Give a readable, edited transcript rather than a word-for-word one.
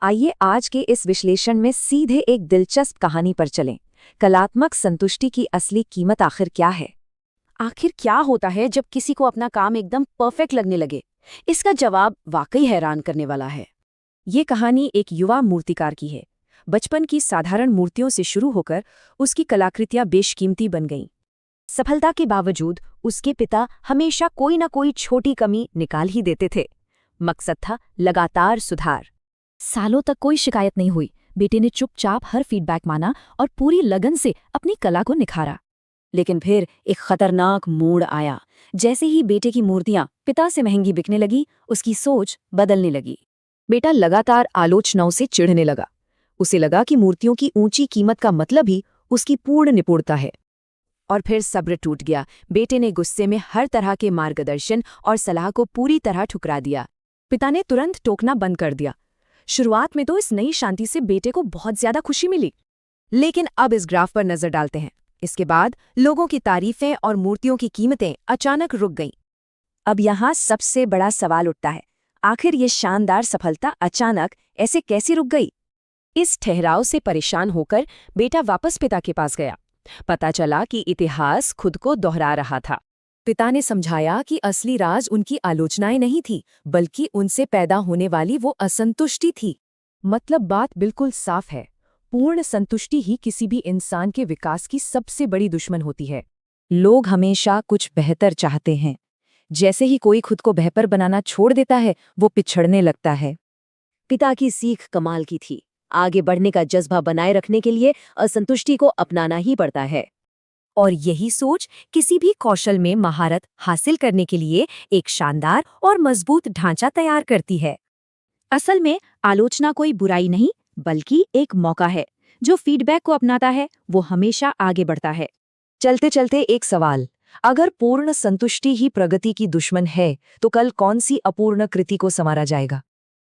आइए आज के इस विश्लेषण में सीधे एक दिलचस्प कहानी पर चलें। कलात्मक संतुष्टि की असली कीमत आखिर क्या है? आखिर क्या होता है जब किसी को अपना काम एकदम परफेक्ट लगने लगे? इसका जवाब वाकई हैरान करने वाला है। ये कहानी एक युवा मूर्तिकार की है। बचपन की साधारण मूर्तियों से शुरू होकर उसकी कलाकृतियां बेशकीमती बन गईं। सफलता के बावजूद उसके पिता हमेशा कोई न कोई छोटी कमी निकाल ही देते थे। मकसद था लगातार सुधार। सालों तक कोई शिकायत नहीं हुई। बेटे ने चुपचाप हर फीडबैक माना और पूरी लगन से अपनी कला को निखारा। लेकिन फिर एक खतरनाक मोड़ आया। जैसे ही बेटे की मूर्तियां पिता से महंगी बिकने लगी, उसकी सोच बदलने लगी। बेटा लगातार आलोचनाओं से चिढ़ने लगा। उसे लगा कि मूर्तियों की ऊंची कीमत का मतलब ही उसकी पूर्ण निपुणता है। और फिर सब्र टूट गया। बेटे ने गुस्से में हर तरह के मार्गदर्शन और सलाह को पूरी तरह ठुकरा दिया। पिता ने तुरंत टोकना बंद कर दिया। शुरुआत में तो इस नई शांति से बेटे को बहुत ज्यादा खुशी मिली। लेकिन अब इस ग्राफ पर नजर डालते हैं। इसके बाद लोगों की तारीफें और मूर्तियों की कीमतें अचानक रुक गईं। अब यहाँ सबसे बड़ा सवाल उठता है, आखिर ये शानदार सफलता अचानक ऐसे कैसे रुक गई? इस ठहराव से परेशान होकर बेटा वापस पिता के पास गया। पता चला कि इतिहास खुद को दोहरा रहा था। पिता ने समझाया कि असली राज उनकी आलोचनाएं नहीं थी, बल्कि उनसे पैदा होने वाली वो असंतुष्टि थी। मतलब बात बिल्कुल साफ है। पूर्ण संतुष्टि ही किसी भी इंसान के विकास की सबसे बड़ी दुश्मन होती है। लोग हमेशा कुछ बेहतर चाहते हैं। जैसे ही कोई खुद को बेहतर बनाना छोड़ देता है, वो पिछड़ने लगता है। पिता की सीख कमाल की थी। आगे बढ़ने का जज्बा बनाए रखने के लिए असंतुष्टि को अपनाना ही पड़ता है। और यही सोच किसी भी कौशल में महारत हासिल करने के लिए एक शानदार और मजबूत ढांचा तैयार करती है। असल में आलोचना कोई बुराई नहीं, बल्कि एक मौका है। जो फीडबैक को अपनाता है वो हमेशा आगे बढ़ता है। चलते चलते एक सवाल, अगर पूर्ण संतुष्टि ही प्रगति की दुश्मन है, तो कल कौन सी अपूर्ण कृति को संवारा जाएगा?